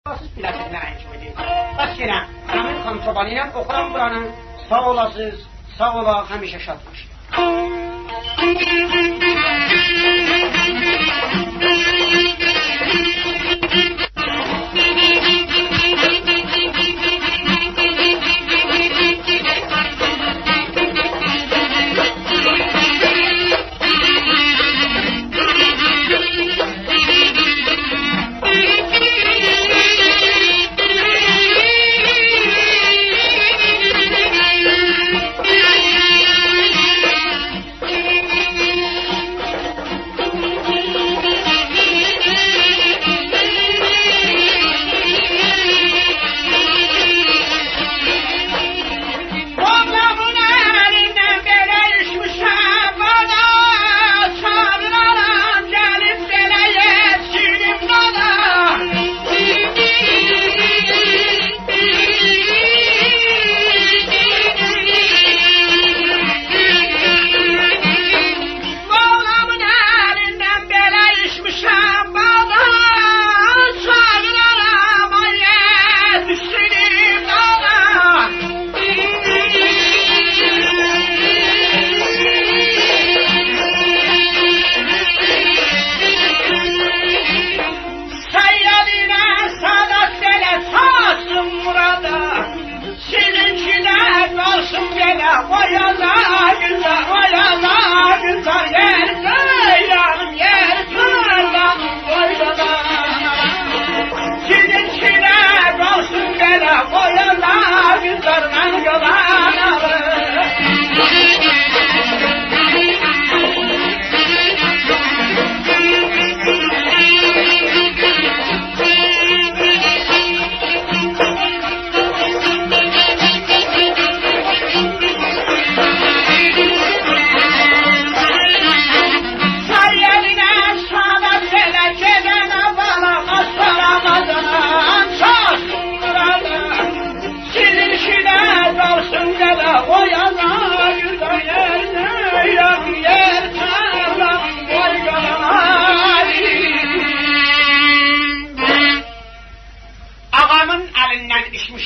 Siz biləsiniz nə həkimidir. Bəs yenə, həmin kontraband ilə oxuram buranın. Sağ olasınız, sağ ola, həmişə şadmışıq.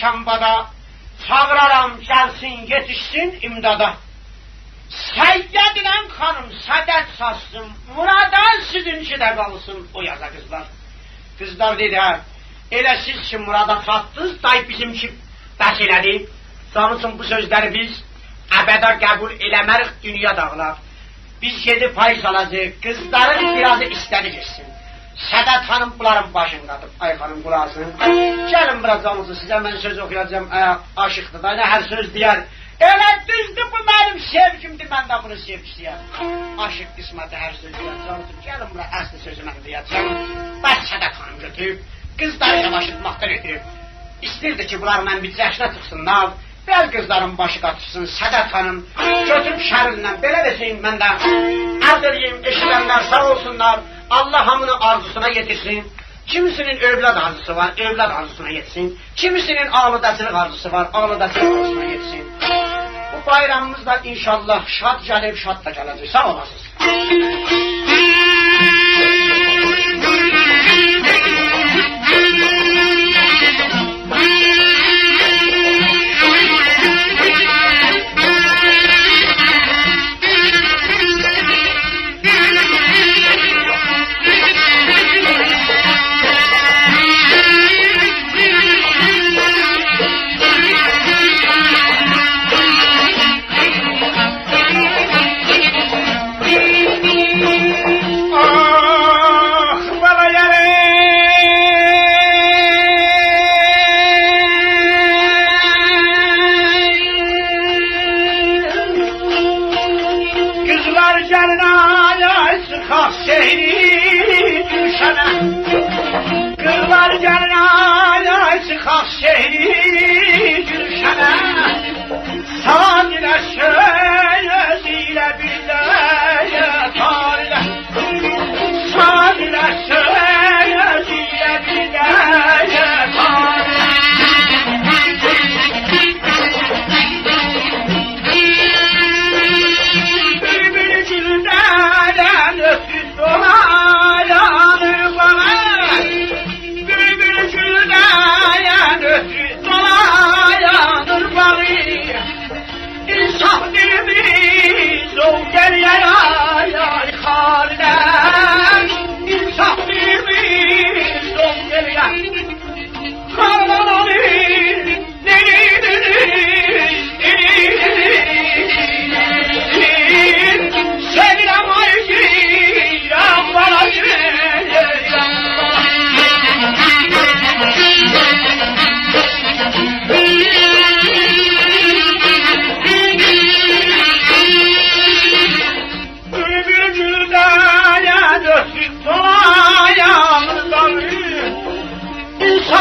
Şambada çağıraram gəlsin, yetişsin imdada. Səyyədilən xanım sədət saçsın, muradan sizinki də qalsın o yaza qızlar. Qızlar dedi, elə siz ki murada çatdınız, day bizimki bəs elədi. Canısın bu sözləri biz əbədə qəbul eləmərik, dünya dağlar. Biz 7 payız alacaq, qızların birazı istədi geçsin. Sədət xanım bunların başındadır. Ay xanım qulasın. Gəlin biraz canınızı sizə mən söz oxuyacağım. Aşıqdır da, nə hər söz deyər. Elə düzdür bu mənim sevgimdir, mən də bunu sevgişliyəm. Aşıq qisməti hər söz deyər. Canınızı gəlin bura əsli sözü mən deyəcəm. Bəs Sədət xanım götürüb, qızları yavaşıtmaqdan ötürüb. İstirdi ki bunlar mən bir cəşnə çıxsınlar. Bəl qızların başı qatırsın, Sədət xanım götürüb şərindən belə deseyim mən də ərz edeyim, eşidənlər sağ olsunlar. Allah hamını arzusuna yetirsin. Kimisinin övlad arzusu var, övlad arzusuna yetsin. Kimisinin ağlıdacılıq arzusu var, ağlıdacılıq arzusuna yetsin. Bu bayramımız da inşallah şad gəlib, şad da gələcək. Sağ olasınız.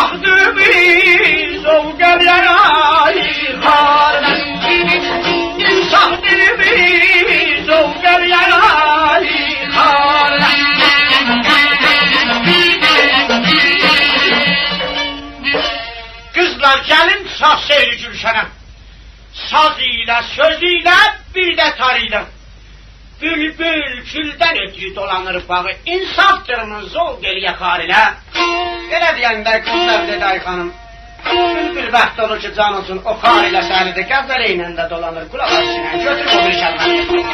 İnsafdır biz ol gölleri harına. İnsafdır biz ol gölleri harına. Kızlar gelin saz seyri Gülşen'e. Saz ile, söz ile, bir de tarıyla. Bülbül külden ötürü dolanır bağı, insafdırımız ol geriye karine. Öyle diyende kızlar dedi ay hanım, bülbül vaxt olur ki can olsun, o kar ile seni de gəzəreyle de dolanır, kulak açsına, götür o bir şəlməni.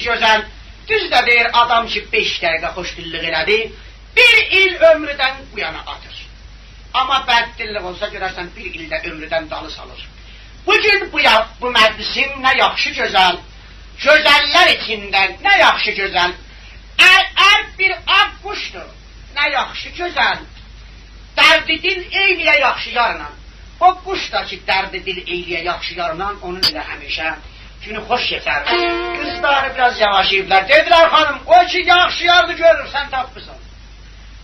Gözəl, düz də deyir adam ki 5 dəqiqə xoşdillıq elədi, bir il ömrüdən bu yana atır. Amma bəddillik olsa görərsən bir ildə ömrüdən dalı salır. Bugün bu məclisin nə yaxşı gözəl, gözəllər içindən nə yaxşı gözəl, bir ağ quşdur, nə yaxşı gözəl, dərdi dil eyliyə yaxşı yarla. O quş da ki dərdi dil eyliyə yaxşı yarla, onun ilə həmişə günü hoş geçer. Kızları biraz yavaşlayıplar. Dediler hanım, o ki yaxşı yardı görür, sen tapmışsın.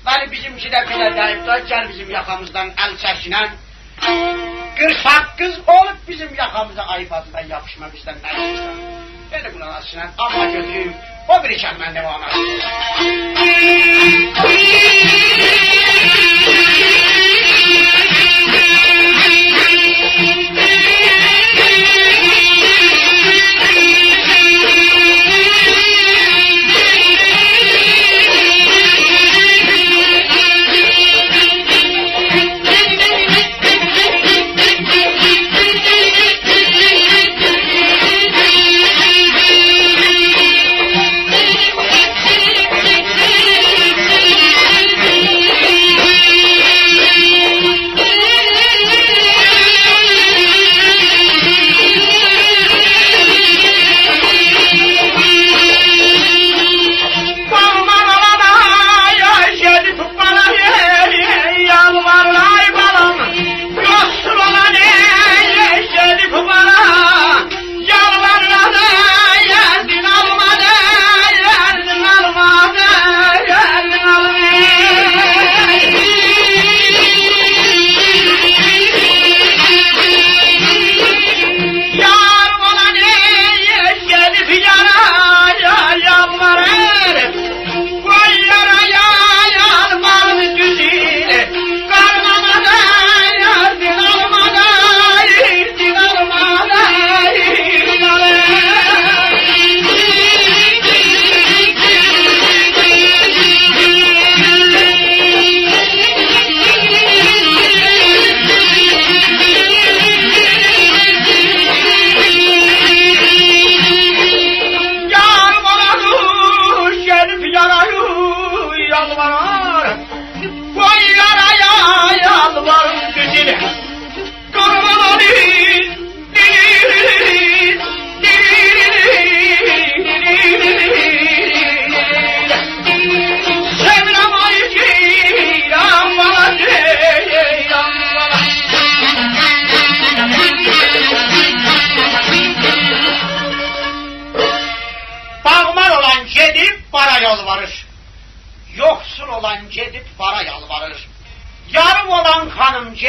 Beni bizimki de bile deyipler, gel bizim yakamızdan el çəkinen. 48 olup bizim yakamıza ayıp adına yapışmak isten ne istersen. Beni kulağına açsın, amma götüreyim, o bir kəlmən devam edin.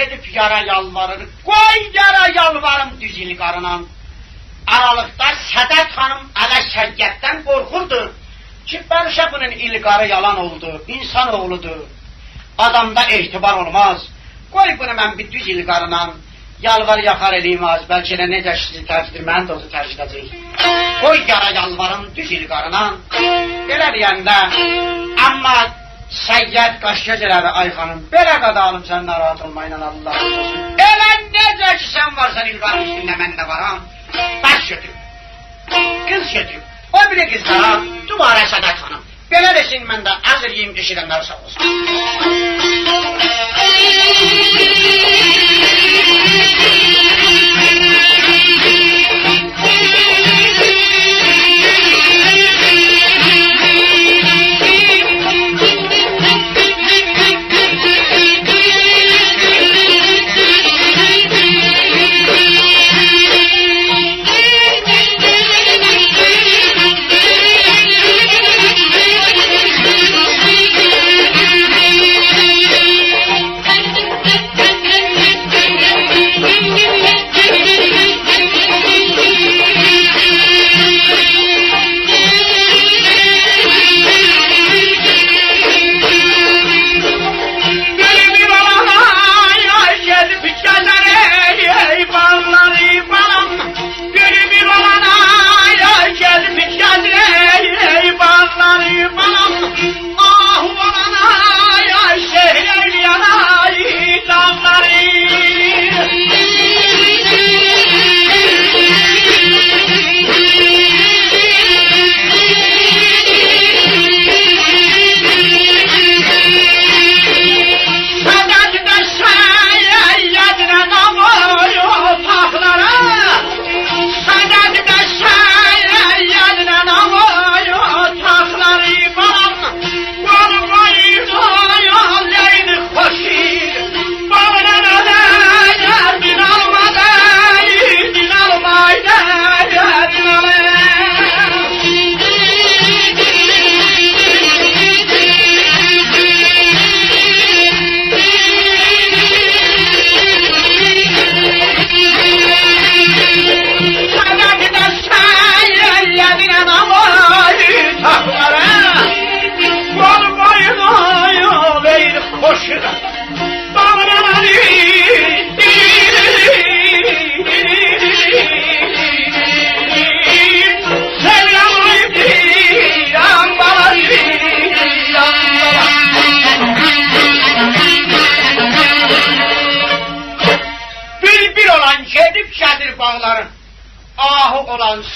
gedib yara yalvarır. Qoy yara yalvarım düz ilqarınan. Aralıqda Sədət xanım ələ şəriyyətdən qorxurdu ki, bəlkə bunun ilqarı yalan oldu, insan oğludur. Adamda ehtibar olmaz. Qoy bunu mən bir düz ilqarınan yalvar yaxar eləyim az, bəlkə də necə sizi tərcüdür, mən də onu tərcüdəcək. Qoy yara yalvarım düz ilqarınan. Belə deyəndə, amma Səyyəd qaşgöz elədi, ay xanım, belə qadalım sən narahat olmayla Allah olsun. Elə necə ki sən varsan ilqarın üstündə mən də varam. Baş götürüb, qız götürüb, o bile qızlara, duvara Sədət xanım. Belə desin, mən də əzr yiyim, eşidənlər sağ olsun.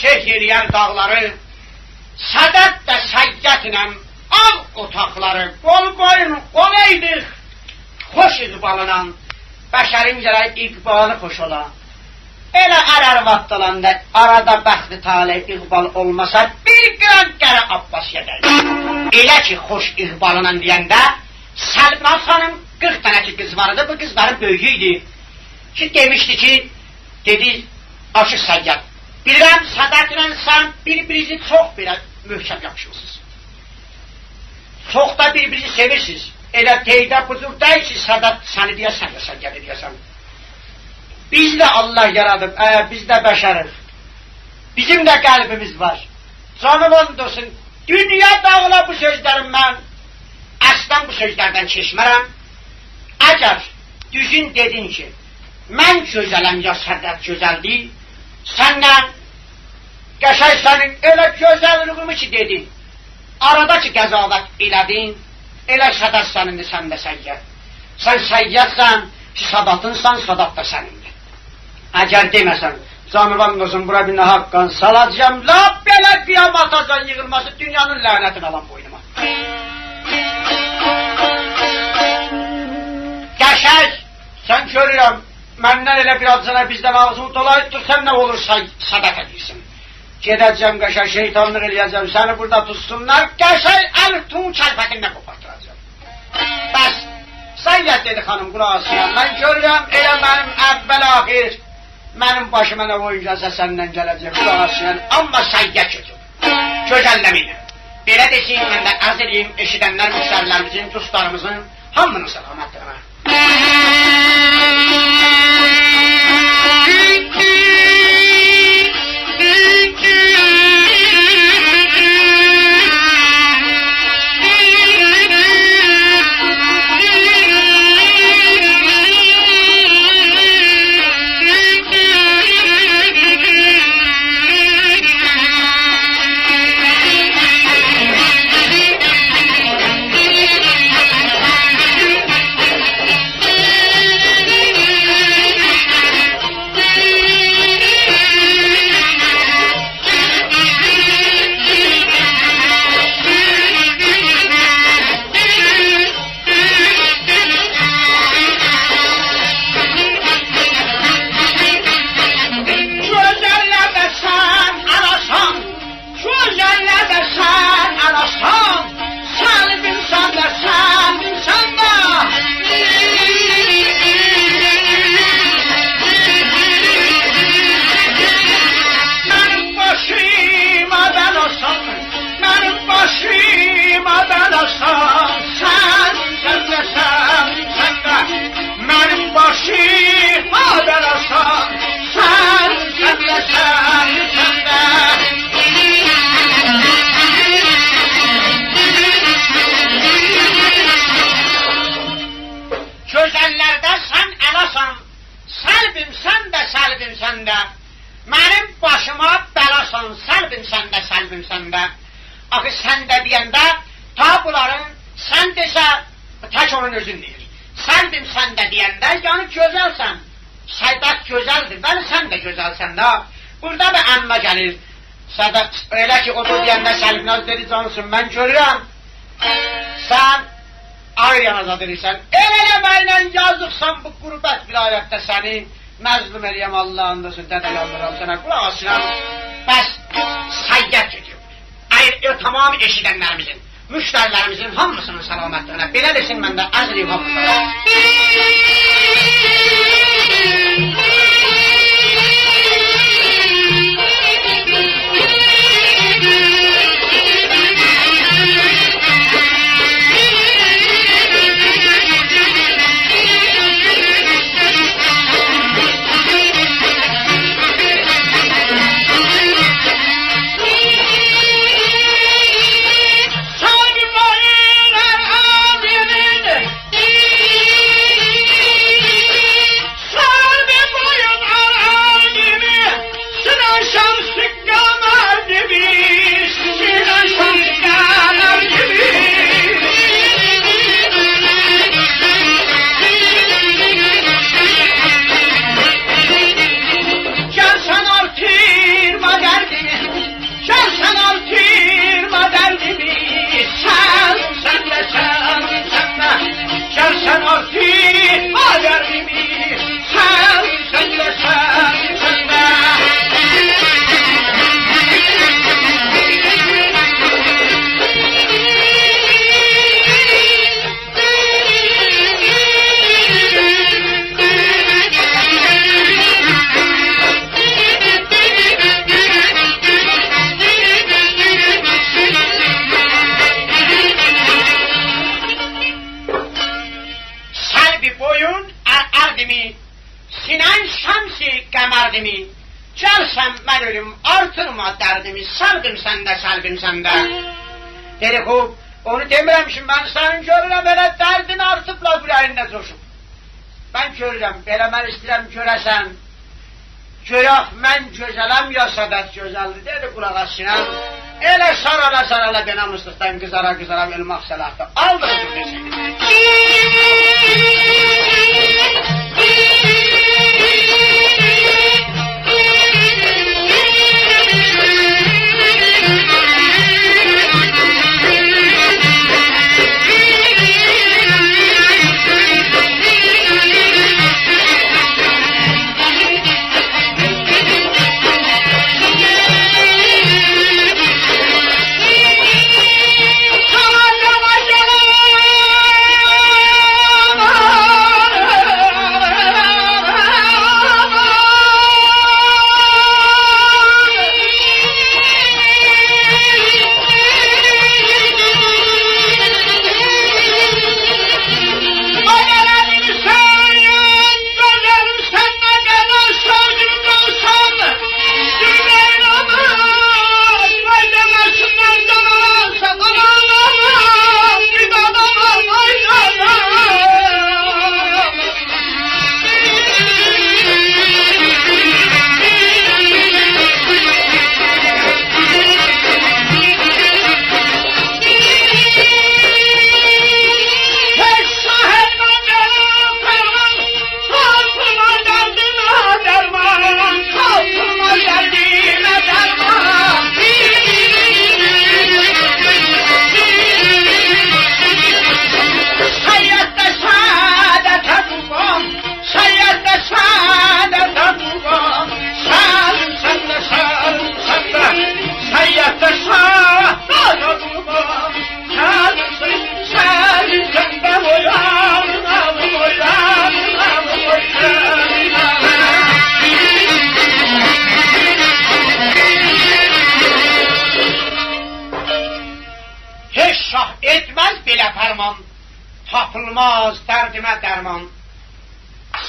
Şehiriyər dağları, Sədət də Səyyətlə ağ otaqları, qol qoyun, qol eydik, xoş iqbalınan, bəşərin gərək iqbalı xoş ola. Elə ər-ərvat dalanda, arada bəxti talih iqbal olmasa, bir qran qərə Abbas yedək. Elə ki, xoş iqbalınan deyəndə, Səlman xanım 40 dənə ki qız vardı, bu qızların böyüyü idi. Ki, demişdi ki, dedi, Aşıq Səyyət, bilirəm, Sədətlə sən bir-birinizi çox belə möhkəm yapışırsınız. Çox da bir-birinizi sevirsiniz. Elə teydə buzur deyil ki, Sədət səni deyəsən, Səyyədi deyəsən. Biz də Allah yaradıb, biz də bəşərik. Bizim də qəlbimiz var. Canım onun olsun, dünya dağıla bu sözlərim mən, əslən bu sözlərdən keçmərəm. Əgər düzün dedin ki, mən gözələm ya Sədət gözəldir, səndən qəşəng sənin elə gözəlliyimi ki dedin, arada ki qəzavət elədin, elə Sədət sənindir, sən də Səyyət. Sən Səyyətsən ki, Sədətınsan, Sədət də sənindir. Əgər deməsən, canıvan olsun, bura bir nə haqqan salacağım, la belə qiyamatacan yığılması dünyanın lənətini alan boynuma. Qəşəng, sən görürəm, məndən elə biraz sənə bizdən ağzını dolayıb dursan, nə olur Sədət edirsin. Gedəcəm qəşəng, şeytanlıq eləyəcəm, səni burada tutsunlar, qəşəng əl tun kəlfətindən qopartıracam. Bəs, Səyyət dedi xanım, qulaq asıyam, mən görürəm, elə mənim əvvəl-axir, mənim başıma nə oyuncaqsa səndən gələcək, qulaq asıyam, amma Səyyət gözəlləməyəm. Belə desin, mən də əz eləyim, eşidənlər, müştərilərimizin, dostlarımızın, hamının səlamətlərinə. Axı sən də deyəndə, ta bunların sən desə, tək onun özün deyir. Səndim sən də deyəndə, yəni gözəlsən. Sədat gözəldir, bəli sən də gözəlsən də. Burada da əmmə gəlir. Sədat, elə ki, o da deyəndə Səlibnaz dedi, cansın, mən görürəm. Sən ağır yanazad edirsən. El eləməklə yazıqsan bu qürbət vilayətdə səni. Məzlum eləyəm Allah'ın dönsün, dədə yaldıram sənə. Qulaq asıram. Bəs səyyət gedir. Tamam eşidənlərimizin, müştərilərimizin hamısının salamətliyinə, belə desin məndə əzriyim hamısına. Səlbim səndə. Dedi, xub, onu demirəmişim, mən sənin görürəm, elə dərdin artıbla ürəyində coşub. Mən görürəm, belə mən istəyirəm görəsən, görək, mən gözələm, ya Sədat gözəldir, dedi, qulaq asınam. Elə sarala bena mıslıqdan qızara ölmək səlahda. Aldırıcı desin. tapılmaz dərdimə dərman.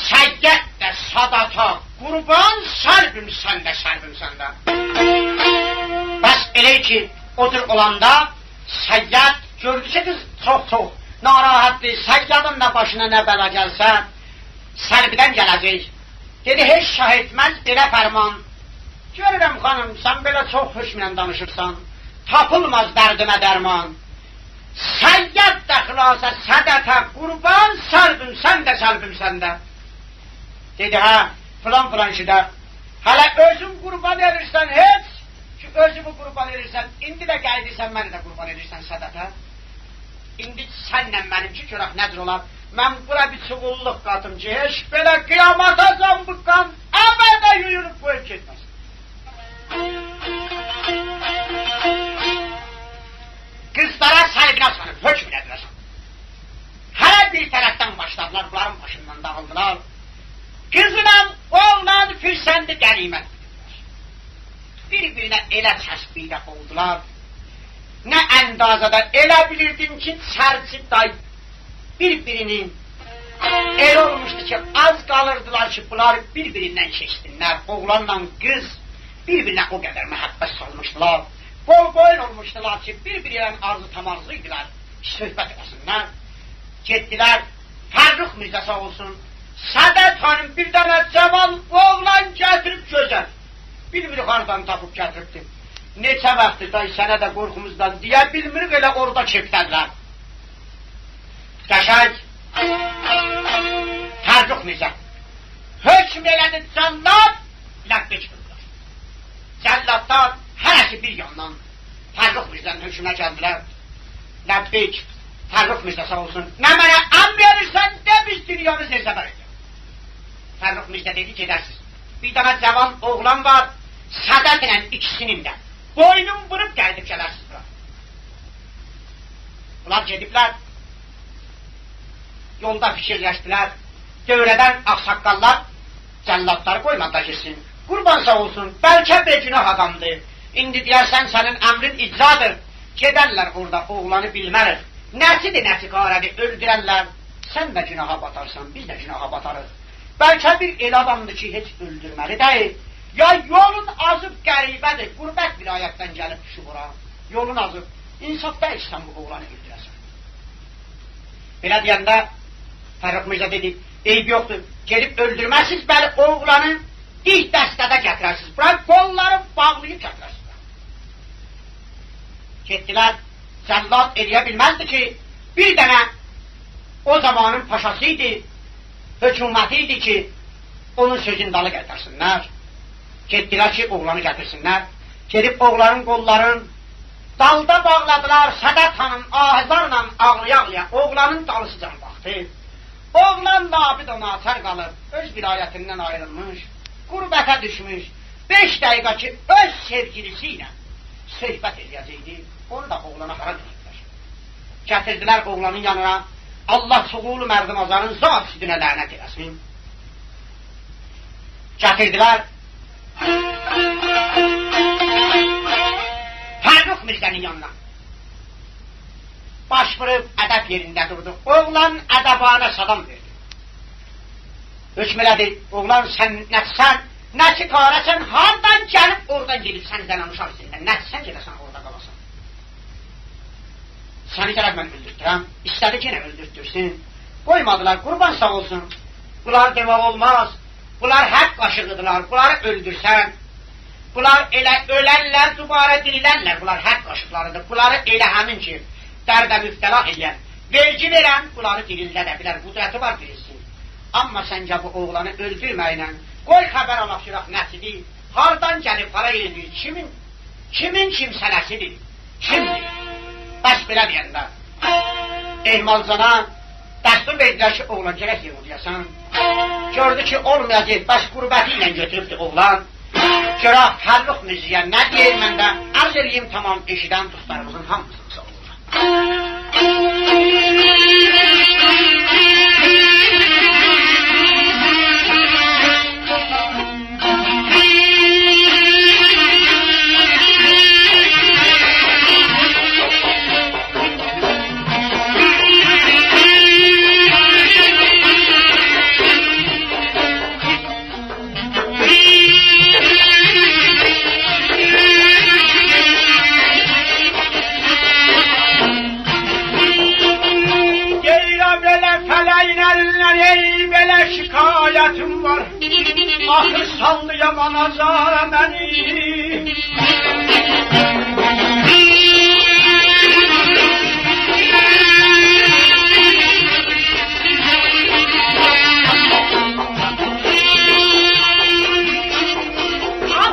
Səyyət də sadata qurban, səlbim səndə, səlbim səndə. Bəs elə ki, odur olanda, səyyət gördükcə qız çox narahatdır. Səyyadın da başına nə bəla gəlsə, səlbidən gələcək. Dedi, heç şah etməz belə fərman. Görürəm xanım, sən belə çox hökmlə danışırsan, tapılmaz dərdimə dərman. Səyyad da xilasa sədətə qurban, səlbim səndə, səlbim səndə. Dedi, hə, filan şeydə, hələ özün qurban edirsən heç, ki özümü qurban edirsən, indi də gəldirsən, məni də qurban edirsən sədətə. İndi sənlə mənimki görək nədir olar, mən bura bir çuğulluq qatım ki, heç belə qiyamata zambıqqan, əbədə yuyurup qoyub getməz. Qızlara səlbinə sanıb, hökm edirəsən. Hələ bir tərəfdən başladılar, bunların başından dağıldılar. Qızla oğlan fürsəndi qənimət bilirlər. Bir-birinə elə təsbihlə oldular. Nə əndazada elə bilirdim ki, çərçi day bir-birinin elə olmuşdu ki, az qalırdılar ki, bunlar bir-birindən keçsinlər. Oğlanla qız bir-birinə o qədər məhəbbət salmışdılar. Boy-boyun olmuşdular ki, bir-birinin arzu tamarzıydılar, söhbət eləsinlər. Getdilər, Fərrux Mirzə sağ olsun, Sədət xanım bir dənə cavan oğlan gətirib gözəl. Bilmirik hardan tapıb gətiribdi. Neçə vaxtdır da sənə də qorxumuzdan deyə bilmirik, elə orada çöktədilər. Qəşəng Fərrux Mirzə hökm elədi cəllad, ləbbək qıldılar. Cəlladlar hərəsi bir yandan Fərrux Mirzənin hökmünə gəldilər. Ləbbək, Fərrux Mirzə sağ olsun, nə mənə əmr verirsən də biz dünyanı zərzəbər edir. Fərrux Mirzə dedi, gedərsiz. Bir dənə cavan oğlan var, Sədət ilə ikisinin də. Boynum vurub gəlib gələrsiz bura. Bunlar gediblər, yolda fikirləşdilər, dövrədən ağsaqqallar cəlladları qoymadılar girsin. Qurban sağ olsun, bəlkə bir günah adamdır. İndi deyərsən sənin əmrin icradır. Gedərlər orada, oğlanı bilmərik. Nəsidir, nəsi qarədir, öldürərlər. Sən də günaha batarsan, biz də günaha batarıq. Bəlkə bir el adamdır ki, heç öldürməli deyil. Ya yolun azıb qəribədir, qürbət vilayətdən gəlib düşü bura. Yolun azıb, insafda işsən bu oğlanı öldürəsən. Belə deyəndə, Fərrux Mirzə dedi, eyb yoxdur, gelib öldürməsiz, bəli oğlanı ilk dəstədə gətirəsiz. Bura qolları bağlayıb gətirəsiz. Getdilər, cəllad eləyə bilməzdi ki, bir dənə o zamanın paşası idi, hökuməti idi ki, onun sözün dalı gətirsinlər. Getdilər ki, oğlanı gətirsinlər. Gedib oğlanın qolların dalda bağladılar. Sədət xanım ahizarla ağlaya-ağlaya oğlanın dalısıcan baxdı. Oğlan nabid ona atər qalıb, öz vilayətindən ayrılmış, qurbətə düşmüş. 5 dəqiqə ki, öz sevgilisi ilə söhbət edəcəkdi. Onu da oğlana hara götürdülər. Gətirdilər oğlanın yanına. Allah suğulu mərdim azarın zat südünə lənət eləsin. Gətirdilər. Fərrux Mirzənin yanına. Baş vurub ədəb yerində durdu. Oğlan ədəbana salam verdi. Hökm elədi. Oğlan sən nəsən, nəsi qarəsən, hardan gəlib oradan gelib sən zənən uşaq içindən. Nəsən gedəsən orada qalasan. Səni gələk mən öldürtürəm. İstədi ki, nə öldürtürsün. Qoymadılar, qurban sağ olsun. Bunlar demək olmaz. Bunlar hep qaşıqıdılar, bunları öldürsən. Bunlar elə ölərlər, dubarə dirilərlər, bunlar hep qaşıqlarıdır. Bunları elə həmin ki, dərdə müftəla eləyən, vergi verən, bunları dirildə də bilər, qudrəti var bilirsin. Amma səncə bu oğlanı öldürməklə, qoy xəbər alaq yürək nəsidir, hardan gəlib, para yeridir, kimin kimsələsidir, kimdir? Bəs belə deyəndə, ehmalcana, dəstur verdilər ki, oğlan gərək yığılyasan. Gördü ki, olmayacaq, bəs qurbəti ilə götürübdür oğlan. Görək, Fərrux Mirzəyə nə deyir məndə, arz eləyim tamam eşidən dostlarımızın hamısını sağ olur. alacaq məni.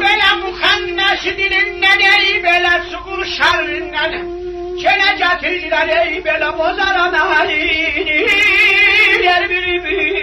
Belə müxənnəs dilindən ey belə suğur şərrindən Çenə gətirdilər ey belə bozaran əlini Yer bir